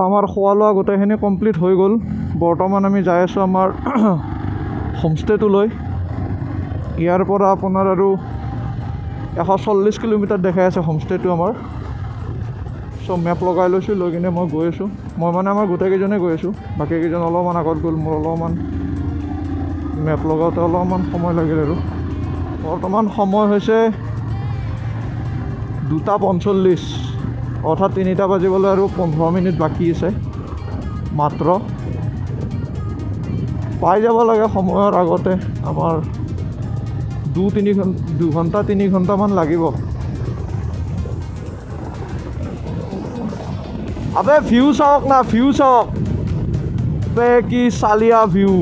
আমাৰ খোৱা লোৱা গোটেইখিনি কমপ্লিট হৈ গ'ল। বৰ্তমান আমি যাই আছোঁ আমাৰ হোমষ্টেটোলৈ। ইয়াৰ পৰা আপোনাৰ আৰু 140 কিলোমিটাৰ দেখাই আছে হোমষ্টেটো আমাৰ। চ' মেপ লগাই লৈছোঁ, লৈ কিনে মই গৈ আছোঁ। মই মানে আমাৰ গোটেইকেইজনে গৈ আছোঁ, বাকীকেইজন অলপমান আগত গ'ল। মোৰ অলপমান মেপ লগাওঁতে অলপমান সময় লাগিল আৰু। বৰ্তমান সময় হৈছে 2:45, অৰ্থাৎ 3টা বাজিবলৈ আৰু 15 মিনিট বাকী আছে মাত্ৰ। পাই যাব লাগে সময়ৰ আগতে। আমাৰ 2 ঘণ্টামান লাগিব। আবে ভিউ চাওক না, ভিউ চাওক বে, কি চালিয়া ভিউ।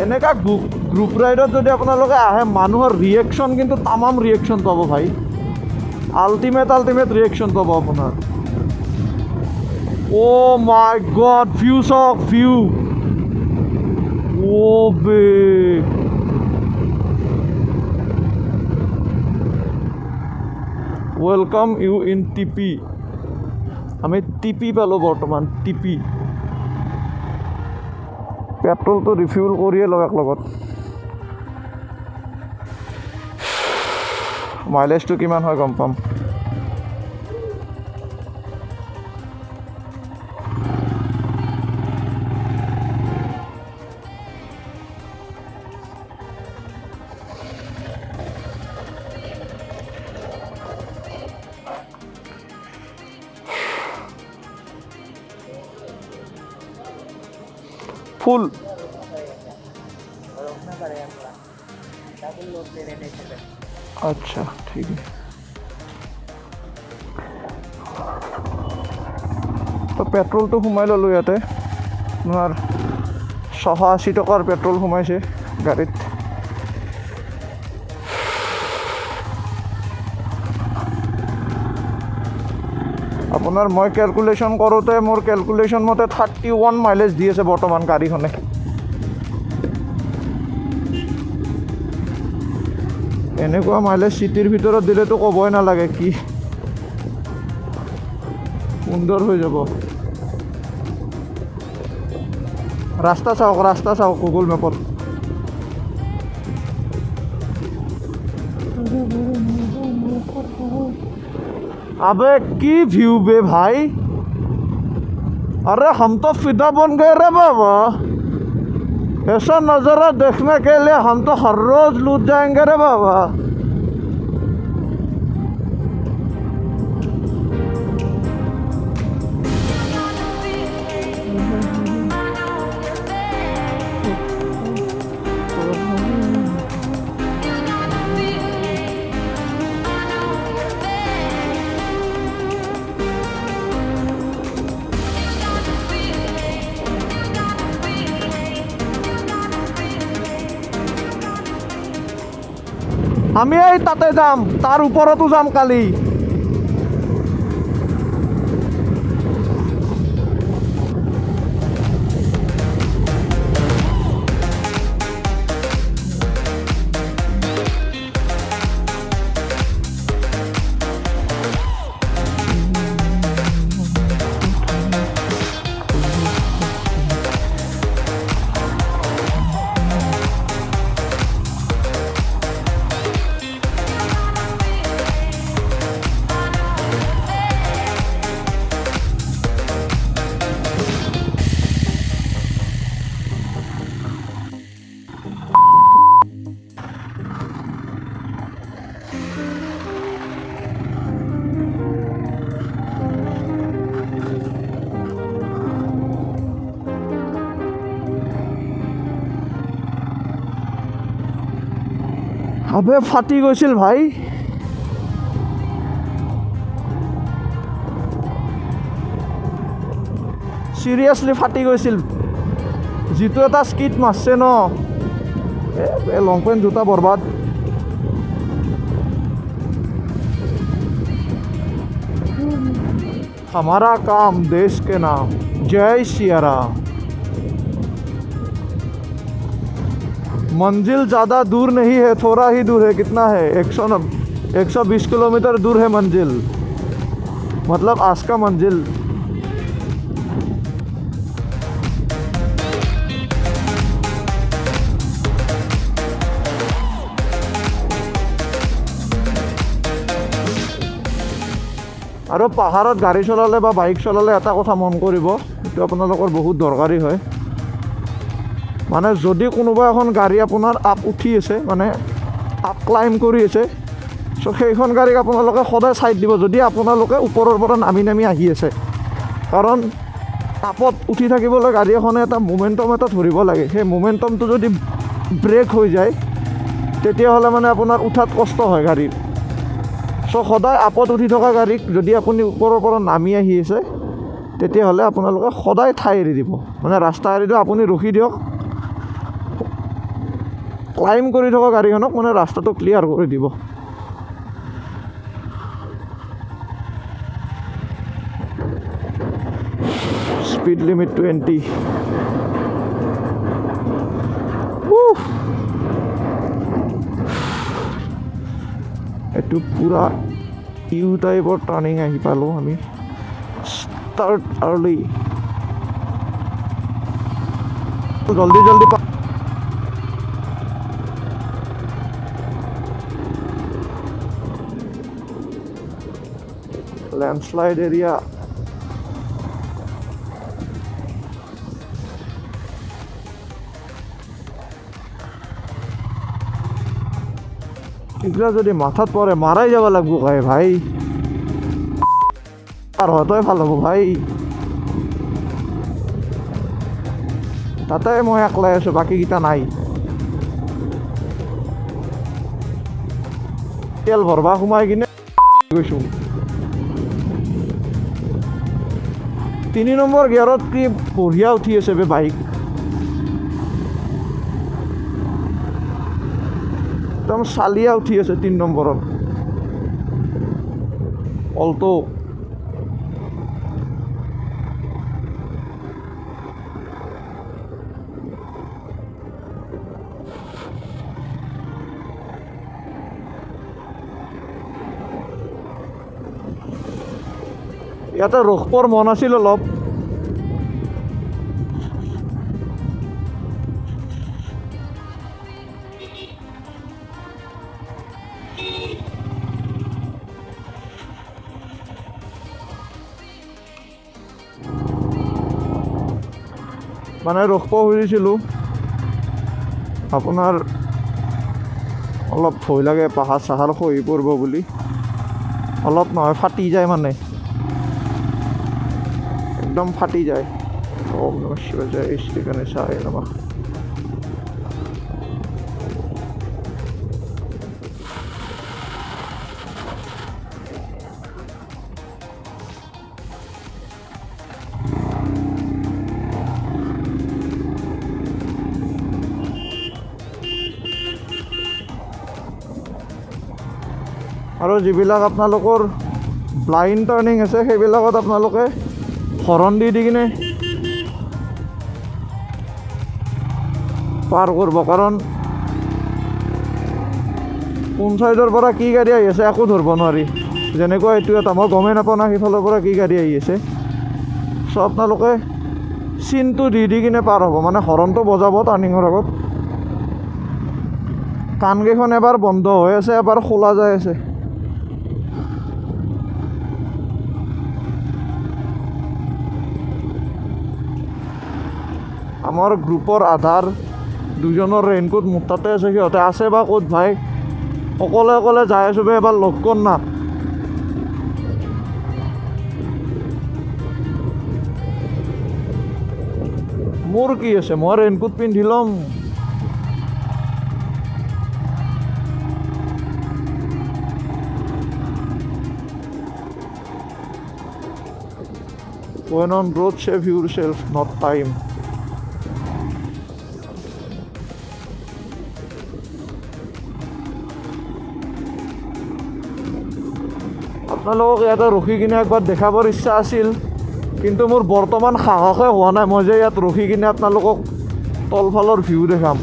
এনেকুৱা গ্ৰুপ ৰাইডত যদি আপোনালোকে আহে, মানুহৰ ৰিয়েকশ্যন কিন্তু তামাম ৰিয়েকশ্যন পাব ভাই। আল্টিমেট ৰিয়েকশ্যন পাব আপোনাৰ। অ' মাই গড, ভিউ চাওক, ভিউ। অ' বে, ৱেলকাম ইউ ইন টিপি। আমি টিপি পালোঁ বৰ্তমান, টিপি। পেট্ৰলটো ৰিফিউল কৰিয়ে লওঁ এক লগত। মাইলেজটো কিমান হয় গম পাম। ফুল আচ্ছা, ঠিক আছে। তো পেট্ৰলটো সোমাই ল'লোঁ ইয়াতে। আপোনাৰ 680 টকাৰ পেট্ৰল সোমাইছে গাড়ীত। আপোনাৰ মই কেলকুলেশ্যন কৰোঁতে মোৰ কেলকুলেশ্যন মতে 31 মাইলেজ দি আছে বৰ্তমান গাড়ীখনে। এনেকুৱা মাইলেজ চিটিৰ ভিতৰত দিলেতো ক'বই নালাগে, কি সুন্দৰ হৈ যাব। ৰাস্তা চাওক গুগল মেপত। अबे की व्यू बे भाई, अरे हम तो फिदा बन गए रे बाबा। ऐसा नज़ारा देखने के लिए हम तो हर रोज लूट जाएंगे रे बाबा। আমি এই তাতে যাম, তাৰ ওপৰতো যাম কালি। আবে ফাটি গৈছিল ভাই। সিৰিয়াছলি ফাটি গৈছিল। যিটো এটা স্কিট মাৰছে ন, লং পেণ্ট জোতা বৰবাদ। हमारा काम देश के नाम, जय सिया राम। मंजिल ज़्यादा दूर नहीं है, थोड़ा ही दूर है। कितना है? 120 किलोमीटर दूर है मंजिल, मतलब आज का मंजिल। আৰু পাহাৰত গাড়ী চলালে বা বাইক চলালে এটা কথা মন কৰিব, এইটো আপোনালোকৰ বহুত দৰকাৰী হয়। মানে যদি কোনোবা এখন গাড়ী আপোনাৰ আপ উঠি আছে, মানে আপ ক্লাইম্ব কৰি আছে, চ' সেইখন গাড়ীক আপোনালোকে সদায় ছাইড দিব যদি আপোনালোকে ওপৰৰ পৰা নামি নামি আহি আছে। কাৰণ আপত উঠি থাকিবলৈ গাড়ী এখনে এটা মোমেণ্টাম এটা ধৰিব লাগে। সেই মোমেণ্টামটো যদি ব্ৰেক হৈ যায়, তেতিয়াহ'লে মানে আপোনাৰ উঠাত কষ্ট হয় গাড়ীৰ। চ' সদায় আপত উঠি থকা গাড়ীক যদি আপুনি ওপৰৰ পৰা নামি আহি আছে, তেতিয়াহ'লে আপোনালোকে সদায় ঠাই এৰি দিব, মানে ৰাস্তা এৰি দিব। আপুনি ৰখি দিয়ক, ক্লাইম্ব কৰি থকা গাড়ীখনক মানে ৰাস্তাটো ক্লিয়াৰ কৰি দিব। Speed limit 20। এইটো পূৰা ইউ টাইপৰ টাৰ্ণিং আহি পালোঁ আমি। ষ্টাৰ্ট আৰ্লি, জলদি জলদি ল্যান্ডস্লাইড এৰিয়া। এগুলা যদি মাথাত পৰে মাৰাই যাব লাগিব কাই ভাই, আর হতই ভাল হ'ব ভাই। তাতে মই একলাই আছোঁ, বাকীকেইটা নাই। তেল ভৰবা সোমাই কিনে গৈছোঁ। 3 নম্বৰ গিয়াৰত কি বঢ়িয়া উঠি আছে বে বাইক, একদম চালিয়া উঠি আছে 3 নম্বৰত। অলটো ইয়াতে ৰখবৰ মন আছিল অলপ। মানে ৰখব খুজিছিলোঁ, আপোনাৰ অলপ ভয় লাগে পাহাৰ চাহাৰ খহি পৰিব বুলি। অলপ নহয়, ফাটি যায় মানে, একদম ফাটি যায়। ওম নমঃ শিৱায়, জয় শ্ৰী গণেশায় নমঃ। আৰু যিবিলাক আপোনালোকৰ ব্লাইণ্ড টাৰ্ণিং আছে, সেইবিলাকত আপোনালোকে হৰণ দি কিনে পাৰ কৰিব। কাৰণ কোন চাইডৰ পৰা কি গাড়ী আহি আছে একো ধৰিব নোৱাৰি। যেনেকুৱা এইটো এটা মই গমেই নাপাওঁ না সিফালৰ পৰা কি গাড়ী আহি আছে। চ' আপোনালোকে চিনটো দি কিনে পাৰ হ'ব, মানে হৰণটো বজাব টাৰ্ণিঙৰ আগত। কাণকেইখন এবাৰ বন্ধ হৈ আছে, এবাৰ খোলা যাই আছে। আমাৰ গ্ৰুপৰ আধাৰ 2জনৰ ৰেইনকোট মোৰ তাতে আছে, সিহঁতে আছে বা ক'ত ভাই। অকলে অকলে যাই আছোঁ বে, এবাৰ লগ কৰ না। মোৰ কি আছে, মই ৰেইনকোট পিন্ধি ল'ম। When on road, save yourself, not time. আপোনালোকক ইয়াতে ৰখি কিনে একবাৰ দেখাবৰ ইচ্ছা আছিল, কিন্তু মোৰ বৰ্তমান সাহসে হোৱা নাই মই যে ইয়াত ৰখি কিনে আপোনালোকক তলফালৰ ভিউ দেখাম।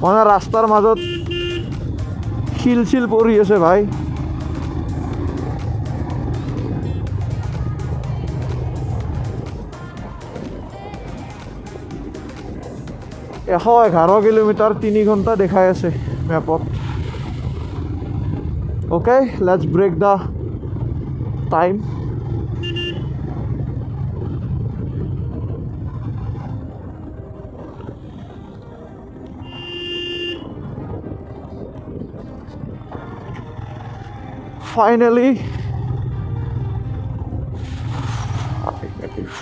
মানে ৰাস্তাৰ মাজত শিল চিল পৰি আছে ভাই। এশ 11 কিলোমিটাৰ 3 ঘণ্টা দেখাই আছে মেপত। Okay, let's break the time. Finally,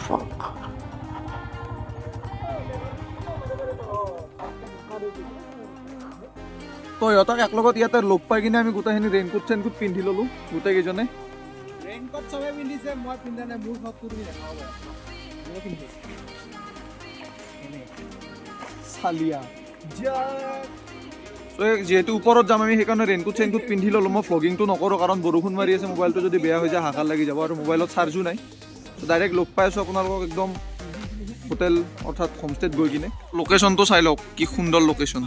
fuck. তো ইহঁতক একলগত ইয়াতে লগ পাই কিনে আমি গোটেইখিনি ৰেইনকোট চেইনকোট পিন্ধি ল'লোঁ গোটেইকেইজনে। ৰেইনকোট চবে পিন্ধিছে, মই পিন্ধা নাই। মোৰ ফটো তুমি দেখাব চালিয়া যিহেতু ওপৰত যাম আমি সেইকাৰণে ৰেইনকোট চেইনকোট পিন্ধি ল'লোঁ। মই ভ্লগিংটো নকৰোঁ কাৰণ বৰষুণ মাৰি আছে, মোবাইলটো যদি বেয়া হৈ যায় হাকাৰ লাগি যাব আৰু মোবাইলত চাৰ্জো নাই। ডাইৰেক্ট লগ পাই আছোঁ আপোনালোকক একদম হোটেল অৰ্থাৎ হোমষ্টেত গৈ কিনে। লোকেশ্যনটো চাই লওক, কি সুন্দৰ লোকেশ্যন,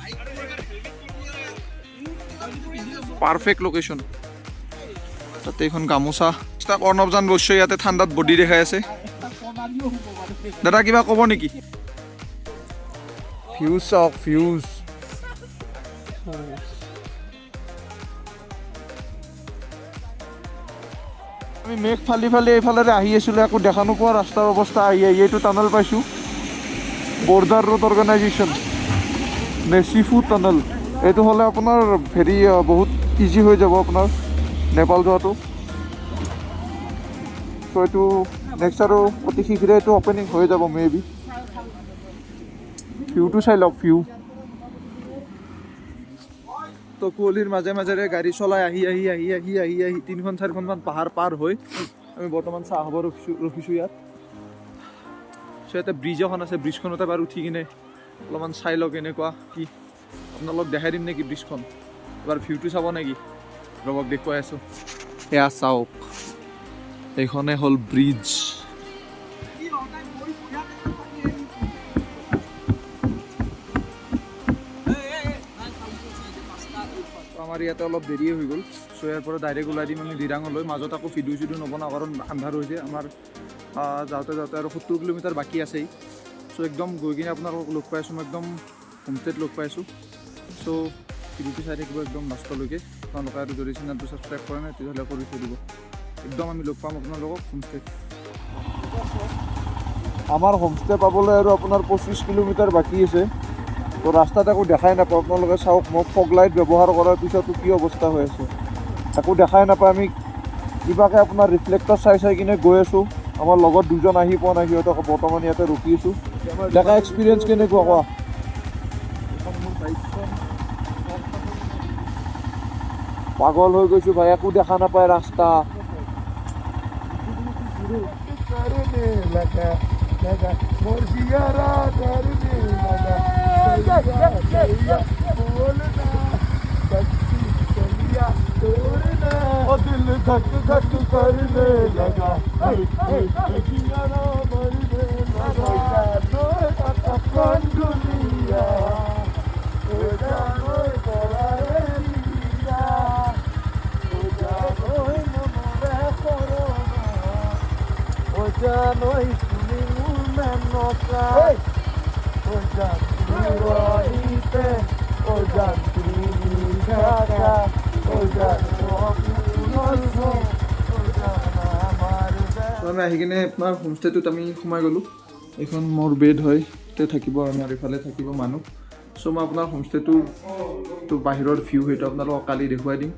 পাৰফেক্ট লোকেশ্যন। তাতে এখন গামোচা অৰ্ণৱজান বৈশ্য ইয়াতে ঠাণ্ডাত বডি দেখাই আছে। দাদা কিবা ক'ব নেকি? ভিউজ চাওক, ভিউজ। আমি মেঘ ফালি ফালি এইফালে আহি আছিলোঁ, একো দেখা নোপোৱা ৰাস্তাৰ অৱস্থা। আহি এইটো টানেল পাইছোঁ, বৰ্ডাৰ ৰোড অৰ্গেনাইজেশ্যন নে চি ফুড টানেল। এইটো হ'লে আপোনাৰ হেৰি বহুত ইজি হৈ যাব আপোনাৰ নেপাল যোৱাটো। চ' এইটো নেক্সট আৰু অতি শীঘ্ৰে এইটো অপেনিং হৈ যাব মে বি। ভিউটো চাই লওক, ভিউ। তো কুঁৱলীৰ মাজে মাজেৰে গাড়ী চলাই আহি 3খন 4খনমান পাহাৰ পাৰ হৈ আমি বৰ্তমান চাহ খাব ৰখিছোঁ ইয়াত। চ' ইয়াতে ব্ৰিজ এখন আছে, ব্ৰিজখনতে বাৰু উঠি কিনে অলপমান চাই লওক এনেকুৱা কি। আপোনালোক দেখাই দিম নেকি ব্ৰিজখন? এবাৰ ভিউটো চাব নেকি? ৰ'বক দেখুৱাই আছোঁ। এয়া চাওক, এইখনে হ'ল ব্ৰিজ। আমাৰ ইয়াতে অলপ দেৰিয়ে হৈ গ'ল। চ' ইয়াৰ পৰা ডাইৰেক্ট ওলাই দিম আমি দিৰাঙলৈ। মাজত আকৌ ভিডিঅ' চিডিঅ' নবনাওঁ কাৰণ আন্ধাৰ হৈছে আমাৰ। যাওঁতে যাওঁতে আৰু 70 কিলোমিটাৰ বাকী আছেই। চ' একদম গৈ কিনে আপোনালোকক লগ পাই আছোঁ, মই একদম হোমষ্টেত লগ পাই আছোঁ। চ' ভিডিঅ'টো চাই থাকিব একদম লাষ্টলৈকে। আপোনালোকে আৰু যদি চেনেলটো ছাবস্ক্ৰাইব কৰা নাই তেতিয়াহ'লে কৰি থৈ দিব। একদম আমি লগ পাম আপোনালোকক হোমষ্টেত। আমাৰ হোমষ্টে পাবলৈ আৰু আপোনাৰ 25 কিলোমিটাৰ বাকী আছে। তো ৰাস্তাত একো দেখাই নাপাওঁ। আপোনালোকে চাওক, মই ফগ লাইট ব্যৱহাৰ কৰাৰ পিছতো কি অৱস্থা হৈ আছে, একো দেখাই নাপায়। আমি কিবাকে আপোনাৰ ৰিফ্লেক্টৰ চাই কিনে গৈ আছোঁ। আমাৰ লগত দুজন আহি পোৱা নাই, সিহঁতক বৰ্তমান ইয়াতে ৰখি আছোঁ। দেখা এক্সপিৰিয়েঞ্চ কেনেকুৱা কোৱা? পাগল হৈ গৈছোঁ ভাই, একো দেখা নাপায় ৰাস্তা। আমি আহি কিনে আপোনাৰ হোমষ্টেটোত আমি সোমাই গ'লোঁ। এইখন মোৰ বেড হয়, তাতে থাকিব আমাৰ ইফালে থাকিব মানুহ। চ' মই আপোনাৰ হোমষ্টেটো বাহিৰৰ ভিউ সেইটো আপোনালোকক কালি দেখুৱাই দিম।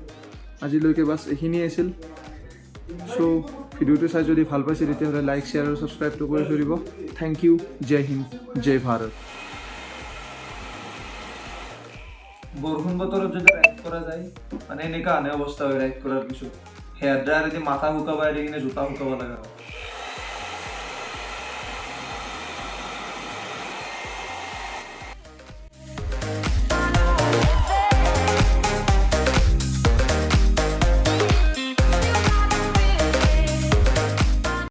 আজিলৈকে বাছ এইখিনিয়ে আছিল। চ' ভিডিঅ'টো চাই যদি ভাল পাইছে তেতিয়াহ'লে লাইক, শ্বেয়াৰ আৰু ছাবস্ক্ৰাইবটো কৰি থৈ দিব। Thank you. জয় হিন্দ, জয় ভাৰত। বৰষুণ বতৰত যদি ৰাইড কৰা যায় মানে এনেকুৱা অৱস্থা হয় ৰাইড কৰাৰ পিছত। হেয়াৰ ড্ৰায়াৰ মাথা শুকাব দি কিনে জোতা শুকাব লগা হয়।